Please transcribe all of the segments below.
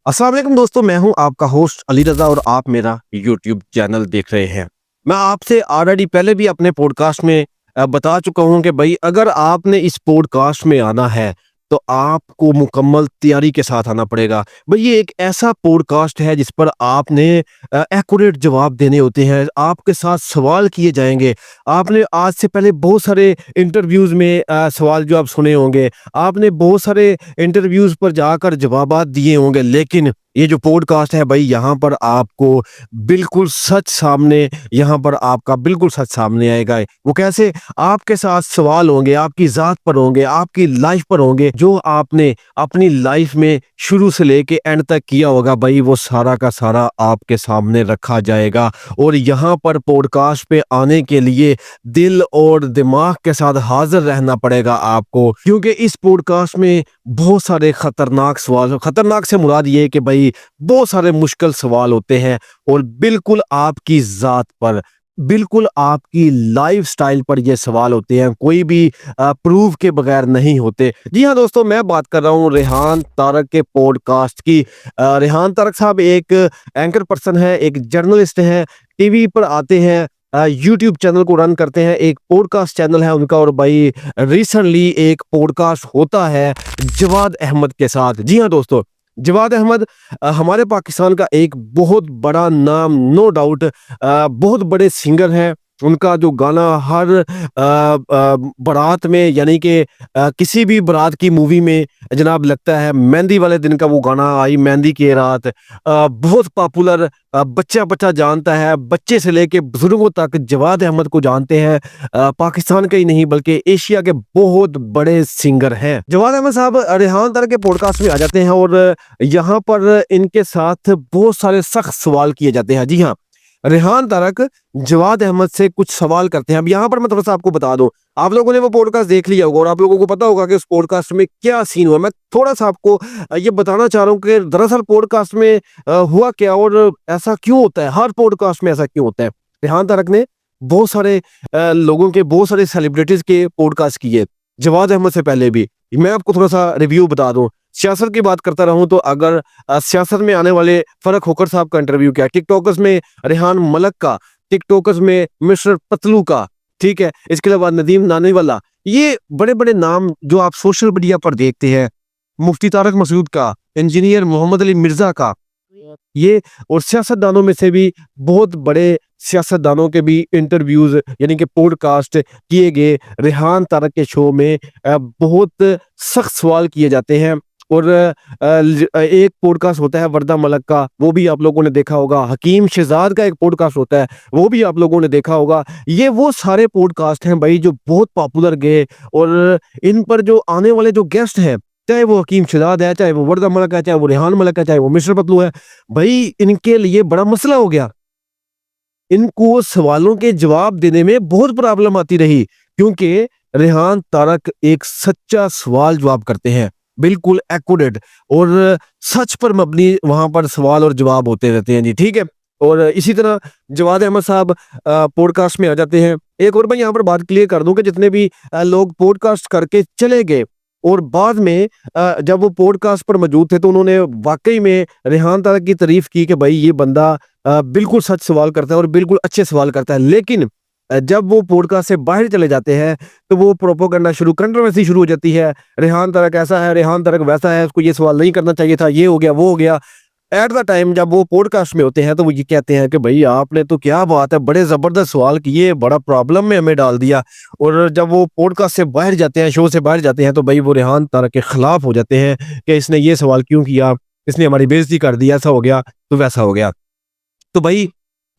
अस्सलाम वालेकुम दोस्तों, मैं हूं आपका होस्ट अली रज़ा और आप मेरा यूट्यूब चैनल देख रहे हैं। मैं आपसे ऑलरेडी पहले भी अपने पॉडकास्ट में बता चुका हूं कि भाई अगर आपने इस पॉडकास्ट में आना है तो आपको मुकम्मल तैयारी के साथ आना पड़ेगा। भाई ये एक ऐसा पॉडकास्ट है जिस पर आपने एक्यूरेट जवाब देने होते हैं, आपके साथ सवाल किए जाएंगे। आपने आज से पहले बहुत सारे इंटरव्यूज़ में सवाल जवाब सुने होंगे, आपने बहुत सारे इंटरव्यूज़ पर जाकर जवाबात दिए होंगे, लेकिन ये जो पॉडकास्ट है भाई यहाँ पर आपको बिल्कुल सच सामने यहाँ पर आपका बिल्कुल सच सामने आएगा। वो कैसे? आपके साथ सवाल होंगे, आपकी ज़ात पर होंगे, आपकी लाइफ पर होंगे, जो आपने अपनी लाइफ में शुरू से लेके एंड तक किया होगा भाई वो सारा का सारा आपके सामने रखा जाएगा। और यहाँ पर पॉडकास्ट पे आने के लिए दिल और दिमाग के साथ हाजिर रहना पड़ेगा आपको, क्योंकि इस पॉडकास्ट में बहुत सारे खतरनाक सवाल, खतरनाक से मुराद ये है कि भाई बहुत सारे मुश्किल सवाल होते हैं और बिल्कुल आपकी ज़ात पर, बिल्कुल आपकी लाइफ स्टाइल पर ये सवाल होते हैं, कोई भी प्रूफ के बगैर नहीं होते। जी हाँ दोस्तों, मैं बात कर रहा हूँ रेहान तारक के पॉडकास्ट की। रेहान तारक साहब एक एंकर पर्सन है, एक जर्नलिस्ट है, टीवी पर आते हैं, यूट्यूब चैनल को रन करते हैं, एक पॉडकास्ट चैनल है उनका। और भाई रिसेंटली एक पॉडकास्ट होता है जवाद अहमद के साथ। जी हाँ दोस्तों, जवाद अहमद हमारे पाकिस्तान का एक बहुत बड़ा नाम, नो डाउट बहुत बड़े सिंगर हैं। उनका जो गाना हर बारात में, यानी कि किसी भी बारात की मूवी में जनाब लगता है, मेहंदी वाले दिन का वो गाना आई मेहंदी की रात, बहुत पॉपुलर, बच्चा बच्चा जानता है, बच्चे से लेके बुजुर्गों तक जवाद अहमद को जानते हैं। पाकिस्तान के ही नहीं बल्कि एशिया के बहुत बड़े सिंगर हैं। जवाद अहमद साहब रेहान तारक के पॉडकास्ट में आ जाते हैं और यहाँ पर इनके साथ बहुत सारे सख्त सवाल किए जाते हैं। जी हाँ, रेहान तारक जवाद अहमद से कुछ सवाल करते हैं। अब यहाँ पर मैं थोड़ा सा आपको बता दूं, आप लोगों ने वो पॉडकास्ट देख लिया होगा और आप लोगों को पता होगा कि उस पॉडकास्ट में क्या सीन हुआ। मैं थोड़ा सा आपको ये बताना चाह रहा हूँ कि दरअसल पॉडकास्ट में हुआ क्या और ऐसा क्यों होता है, हर पॉडकास्ट में ऐसा क्यों होता है। रेहान तारक ने बहुत सारे लोगों के, बहुत सारे सेलिब्रिटीज के पॉडकास्ट किए, जवाद अहमद से पहले भी। मैं आपको थोड़ा सा रिव्यू बता दूं, सियासत की बात करता रहूं तो अगर सियासत में आने वाले फरक होकर साहब का इंटरव्यू किया, टिकटॉकर्स में रेहान मलक का, टिकटॉकर्स में मिस्टर पतलू का, ठीक है, इसके अलावा नदीम नानीवाला, ये बड़े बड़े नाम जो आप सोशल मीडिया पर देखते हैं, मुफ्ती तारक मसूद का, इंजीनियर मोहम्मद अली मिर्जा का, ये और सियासतदानों में से भी बहुत बड़े सियासतदानों के भी इंटरव्यूज यानी कि पॉडकास्ट किए गए। रेहान तारक के शो में बहुत सख्त सवाल किए जाते हैं। और एक पॉडकास्ट होता है वर्दा मलक का, वो भी आप लोगों ने देखा होगा। हकीम शहजाद का एक पॉडकास्ट होता है, वो भी आप लोगों ने देखा होगा। ये वो सारे पॉडकास्ट हैं भाई जो बहुत पॉपुलर गए और इन पर जो आने वाले जो गेस्ट हैं, चाहे वो हकीम शहजाद है, चाहे वो वर्दा मलक है, चाहे वो रेहान मलक है, चाहे वो मिस्टर पतलू है, भाई इनके लिए बड़ा मसला हो गया। इनको सवालों के जवाब देने में बहुत प्रॉब्लम आती रही, क्योंकि रेहान तारक एक सच्चा सवाल जवाब करते हैं, बिल्कुल एक्यूरेट और सच पर मबनी वहां पर सवाल और जवाब होते रहते हैं जी, ठीक है। और इसी तरह जवाद अहमद साहब पॉडकास्ट में आ जाते हैं। एक और मैं यहाँ पर बात क्लियर कर दूं कि जितने भी लोग पॉडकास्ट करके चले गए और बाद में जब वो पॉडकास्ट पर मौजूद थे तो उन्होंने वाकई में रेहान तारक की तारीफ की कि भाई ये बंदा बिल्कुल सच सवाल करता है और बिल्कुल अच्छे सवाल करता है। लेकिन जब वो पॉडकास्ट से बाहर चले जाते हैं तो वो प्रोपोगंडा शुरू, कंट्रोवर्सी शुरू हो जाती है। रेहान तारक ऐसा है, रेहान तारक वैसा है, उसको ये सवाल नहीं करना चाहिए था, ये हो गया, वो हो गया। एट द टाइम जब वो पॉडकास्ट में होते हैं तो वो ये कहते हैं कि भाई आपने तो क्या बात है, बड़े जबरदस्त सवाल किए, बड़ा प्रॉब्लम में हमें डाल दिया। और जब वो पॉडकास्ट से बाहर जाते हैं, शो से बाहर जाते हैं, तो भाई वो रेहान तारक के खिलाफ हो जाते हैं कि इसने ये सवाल क्यों किया, इसने हमारी बेइज्जती कर दी, ऐसा हो गया तो वैसा हो गया। तो भाई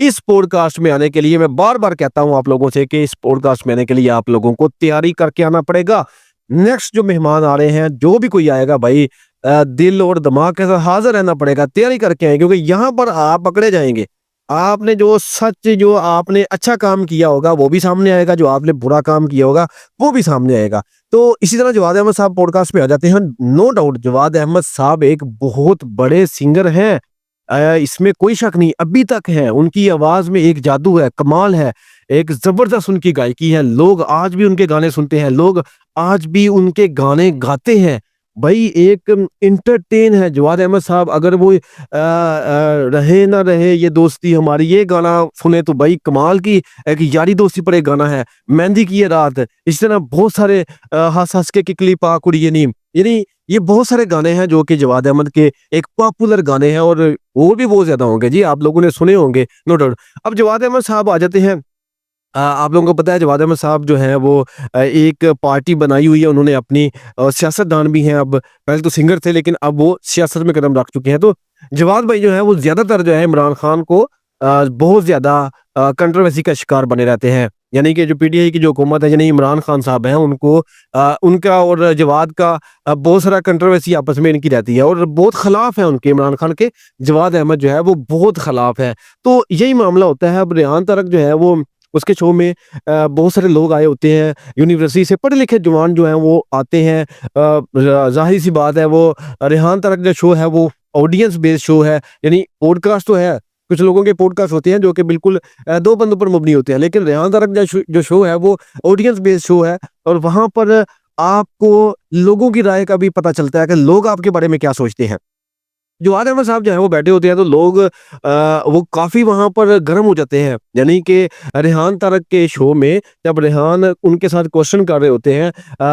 इस पॉडकास्ट में आने के लिए मैं बार बार कहता हूं आप लोगों से कि इस पॉडकास्ट में आने के लिए आप लोगों को तैयारी करके आना पड़ेगा। नेक्स्ट जो मेहमान आ रहे हैं, जो भी कोई आएगा भाई, दिल और दिमाग के साथ हाजिर रहना पड़ेगा, तैयारी करके आए, क्योंकि यहाँ पर आप पकड़े जाएंगे। आपने जो सच, जो आपने अच्छा काम किया होगा वो भी सामने आएगा, जो आपने बुरा काम किया होगा वो भी सामने आएगा। तो इसी तरह जवाद अहमद साहब पॉडकास्ट में आ जाते हैं। नो डाउट जवाद अहमद साहब एक बहुत बड़े सिंगर हैं, इसमें कोई शक नहीं, अभी तक है। उनकी आवाज में एक जादू है, कमाल है, एक जबरदस्त उनकी गायकी है। लोग आज भी उनके गाने सुनते हैं, लोग आज भी उनके गाने गाते हैं। भाई एक इंटरटेन है जवाद अहमद साहब। अगर वो रहे ना रहे ये दोस्ती हमारी, ये गाना सुने तो भाई कमाल की एक यारी दोस्ती पर एक गाना है, मेहंदी की ये रात। इस तरह बहुत सारे हंस हंस के किकली पा कुड़ी ये नीम, यानी ये बहुत सारे गाने हैं जो कि जवाद अहमद के एक पॉपुलर गाने हैं, और भी बहुत ज्यादा होंगे जी, आप लोगों ने सुने होंगे नो डाउट। अब जवाद अहमद साहब आ जाते हैं। आप लोगों को पता है जवाद अहमद साहब जो हैं वो एक पार्टी बनाई हुई है उन्होंने अपनी, सियासतदान भी हैं। अब पहले तो सिंगर थे लेकिन अब वो सियासत में कदम रख चुके हैं। तो जवाद भाई जो है वो ज्यादातर जो है इमरान खान को बहुत ज्यादा कंट्रोवर्सी का शिकार बने रहते हैं। यानी कि जो पीटीआई की जो हुकूमत है, यानी इमरान खान साहब हैं, उनको उनका और जवाद का बहुत सारा कंट्रोवर्सी आपस में इनकी रहती है, और बहुत खिलाफ है उनके, इमरान खान के जवाद अहमद जो है वो बहुत खिलाफ है। तो यही मामला होता है। अब रेहान तारक जो है वो उसके शो में बहुत सारे लोग आए होते हैं, यूनिवर्सिटी से पढ़े लिखे जवान जो हैं वो आते हैं। जाहिर सी बात है वो रेहान तारक जो शो है वो ऑडियंस बेस्ड शो है, यानी पॉडकास्ट तो है, कुछ लोगों के पॉडकास्ट होते हैं जो कि बिल्कुल दो बंदों पर मुबनी होते हैं, लेकिन रेहान तारक जो शो है वो ऑडियंस बेस्ड शो है, और वहां पर आपको लोगों की राय का भी पता चलता है कि लोग आपके बारे में क्या सोचते हैं। जवाद अहमद साहब जो है वो बैठे होते हैं तो लोग वो काफ़ी वहाँ पर गर्म हो जाते हैं। यानी कि रेहान तारक के शो में जब रेहान उनके साथ क्वेश्चन कर रहे होते हैं,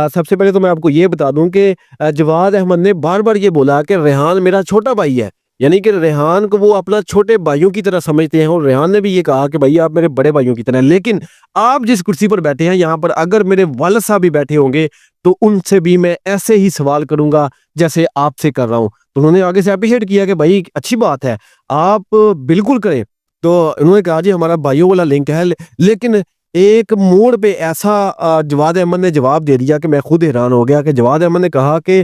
सबसे पहले तो मैं आपको ये बता दूं कि जवाद अहमद ने बार बार ये बोला कि रेहान मेरा छोटा भाई है, यानी कि रेहान को वो अपना छोटे भाइयों की तरह समझते हैं, और रेहान ने भी ये कहा कि भाई आप मेरे बड़े भाइयों की तरह हैं। लेकिन आप जिस कुर्सी पर बैठे हैं यहाँ पर अगर मेरे वालिद साहब भी बैठे होंगे तो उनसे भी मैं ऐसे ही सवाल करूंगा जैसे आपसे कर रहा हूँ। तो उन्होंने आगे से अप्रिशिएट किया कि भाई अच्छी बात है, आप बिल्कुल करें। तो उन्होंने कहा जी हमारा भाइयों वाला लिंक है, लेकिन एक मोड़ पे ऐसा जवाद अहमद ने जवाब दे दिया कि मैं खुद हैरान हो गया कि जवाद अहमद ने कहा कि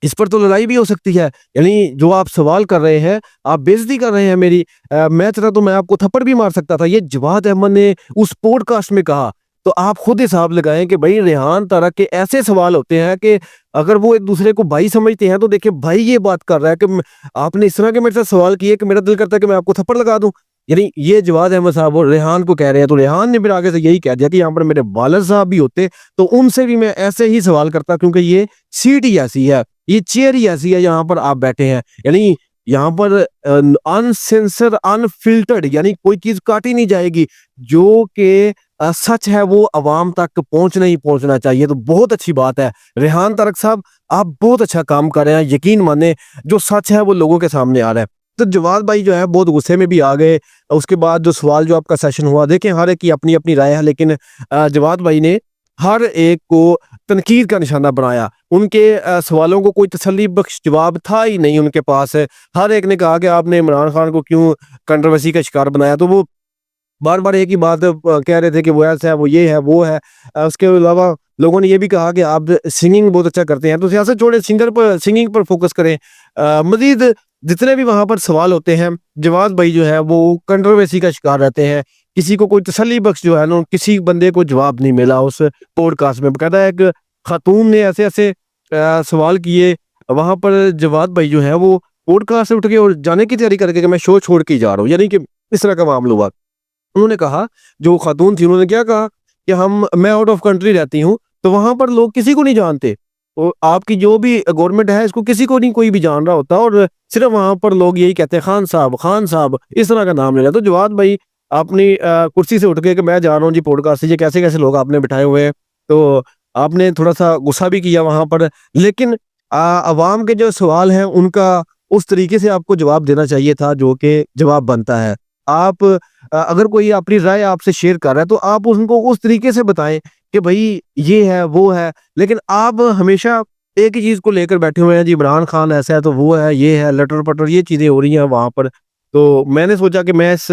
इस पर तो लड़ाई भी हो सकती है, यानी जो आप सवाल कर रहे हैं, आप बेइज्जती कर रहे हैं मेरी, मैं चाहता तो मैं आपको थप्पड़ भी मार सकता था। ये जवाद अहमद ने उस पॉडकास्ट में कहा। तो आप खुद हिसाब लगाएं कि भाई रेहान तारक के ऐसे सवाल होते हैं कि अगर वो एक दूसरे को भाई समझते हैं तो देखिए भाई ये बात कर रहा है कि आपने इस तरह के मेरे से सवाल किए कि मेरा दिल करता है कि मैं आपको थप्पड़ लगा दूं। यानी ये जवाद अहमद साहब और रेहान को कह रहे हैं, तो रेहान ने फिर आगे से यही कह दिया कि यहाँ पर मेरे वालिद साहब भी होते तो उनसे भी मैं ऐसे ही सवाल करता, क्योंकि ये सीट ही ऐसी है, ये चेयर ही ऐसी है, यहाँ पर आप बैठे हैं। यानी यहाँ पर अनसेंसर अनफिल्टर्ड, यानी कोई चीज काटी नहीं जाएगी, जो कि सच है वो अवाम तक पहुंचना ही पहुंचना चाहिए। तो बहुत अच्छी बात है रेहान तारक साहब, आप बहुत अच्छा काम कर रहे हैं, यकीन माने जो सच है वो लोगों के सामने आ रहा है। तो जवाद भाई जो है बहुत गुस्से में भी आ गए। उसके बाद जो सवाल जो आपका सेशन हुआ, देखें हर एक की अपनी अपनी राय है, लेकिन जवाद भाई ने हर एक को तनकीद का निशाना बनाया। उनके सवालों को कोई तसल्ली बख्श जवाब था ही नहीं उनके पास। हर एक ने कहा कि आपने इमरान खान को क्यों कंट्रोवर्सी का शिकार बनाया, तो वो बार बार एक ही बात कह रहे थे कि वो ऐसा है, वो ये है, वो है। उसके अलावा लोगों ने ये भी कहा कि आप सिंगिंग बहुत अच्छा करते हैं, तो सियासत छोड़े, सिंगिंग पर फोकस करें। मजीद जितने भी वहां पर सवाल होते हैं, जवाद भाई जो है वो कंट्रोवर्सी का शिकार रहते हैं। किसी को कोई तसल्ली बख्श जो है ना, किसी बंदे को जवाब नहीं मिला उस पॉडकास्ट में। बकायदा एक खातून ने ऐसे ऐसे सवाल किए वहां पर, जवाद भाई जो है वो पॉडकास्ट से उठ के और जाने की तैयारी करके कि मैं शो छोड़ के जा रहा हूँ, यानी कि इस तरह का मामला हुआ। उन्होंने कहा, जो खातून थी उन्होंने क्या कहा कि मैं आउट ऑफ कंट्री रहती हूँ, तो वहां पर लोग किसी को नहीं जानते, तो आपकी जो भी गवर्नमेंट है इसको किसी को नहीं कोई भी जान रहा होता, और सिर्फ वहां पर लोग यही कहते हैं खान साहब इस तरह का नाम ले रहे। तो जवाद भाई अपनी कुर्सी से उठ के कि मैं जा रहा हूँ जी पॉडकास्ट से, ये कैसे कैसे लोग आपने बिठाए हुए हैं। तो आपने थोड़ा सा गुस्सा भी किया वहां पर, लेकिन अवाम के जो सवाल हैं उनका उस तरीके से आपको जवाब देना चाहिए था जो कि जवाब बनता है। आप अगर कोई अपनी राय आपसे शेयर कर रहा है तो आप उनको उस तरीके से बताएं कि भाई ये है वो है, लेकिन आप हमेशा एक ही चीज को लेकर बैठे हुए हैं जी, इमरान खान ऐसा है तो वो है, ये है, लटर पटर ये चीजें हो रही हैं वहां पर। तो मैंने सोचा कि मैं इस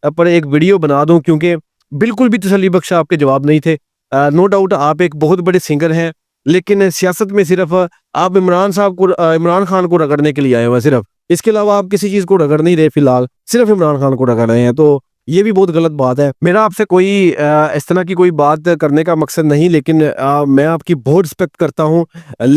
पर एक वीडियो बना दूं, क्योंकि बिल्कुल भी तसल्ली बख्श आपके जवाब नहीं थे। नो डाउट आप एक बहुत बड़े सिंगर हैं, लेकिन सियासत में सिर्फ आप इमरान खान को रगड़ने के लिए आए हुए हैं सिर्फ, इसके अलावा आप किसी चीज को रगड़ नहीं रहे, फिलहाल सिर्फ इमरान खान को रगड़ रहे हैं। तो ये भी बहुत गलत बात है। मेरा आपसे कोई इस तरह की कोई बात करने का मकसद नहीं, लेकिन मैं आपकी बहुत रिस्पेक्ट करता हूँ।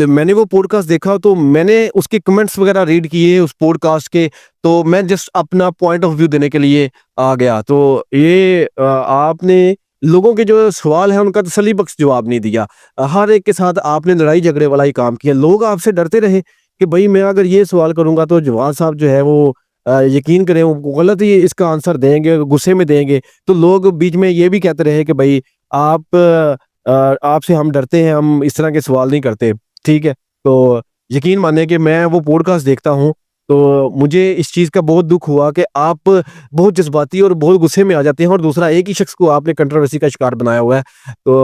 मैंने वो पॉडकास्ट देखा तो मैंने उसके कमेंट्स वगैरह रीड किए उस पॉडकास्ट के, तो मैं जस्ट अपना पॉइंट ऑफ व्यू देने के लिए आ गया। तो ये आपने लोगों के जो सवाल हैं उनका तसल्ली बख्श जवाब नहीं दिया। हर एक के साथ आपने लड़ाई झगड़े वाला ही काम किया। लोग आपसे डरते रहे कि भाई मैं अगर ये सवाल करूँगा तो जवाब साहब जो है वो यकीन करें वो गलत ही इसका आंसर देंगे, गुस्से में देंगे। तो लोग बीच में ये भी कहते रहे कि भाई आपसे हम डरते हैं, हम इस तरह के सवाल नहीं करते, ठीक है? तो यकीन मानिए कि मैं वो पॉडकास्ट देखता हूँ, तो मुझे इस चीज़ का बहुत दुःख हुआ कि आप बहुत जज़्बाती और बहुत गुस्से में आ जाते हैं और दूसरा एक ही शख्स को आपने कंट्रोवर्सी का शिकार बनाया हुआ है। तो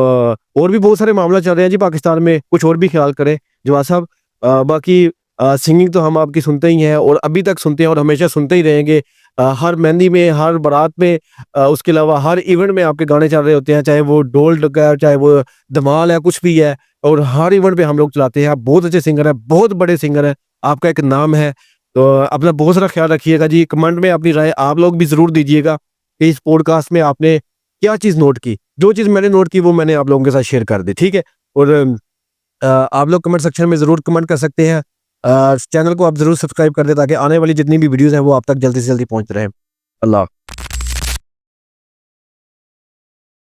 और भी बहुत सारे मामला चल रहे हैं जी पाकिस्तान में, कुछ और भी ख़्याल करें जवाद साहब। बाकी सिंगिंग तो हम आपकी सुनते ही हैं और अभी तक सुनते हैं और हमेशा सुनते ही रहेंगे। हर मेहंदी में, हर बारात में, उसके अलावा हर इवेंट में आपके गाने चल रहे होते हैं, चाहे वो ढोल डग्गा है, चाहे वो धमाल है, कुछ भी है, और हर इवेंट पे हम लोग चलाते हैं। आप बहुत अच्छे सिंगर हैं, बहुत बड़े सिंगर हैं, आपका एक नाम है। तो अपना बहुत सारा ख्याल रखिएगा जी। कमेंट में अपनी राय आप लोग भी ज़रूर दीजिएगा कि इस पॉडकास्ट में आपने क्या चीज़ नोट की। जो चीज़ मैंने नोट की वो मैंने आप लोगों के साथ शेयर कर दी, ठीक है? और आप लोग कमेंट सेक्शन में ज़रूर कमेंट कर सकते हैं। चैनल को आप ज़रूर सब्सक्राइब कर दें ताकि आने वाली जितनी भी वीडियोज़ हैं वो आप तक जल्दी से जल्दी पहुँच रहे हैं। अल्लाह।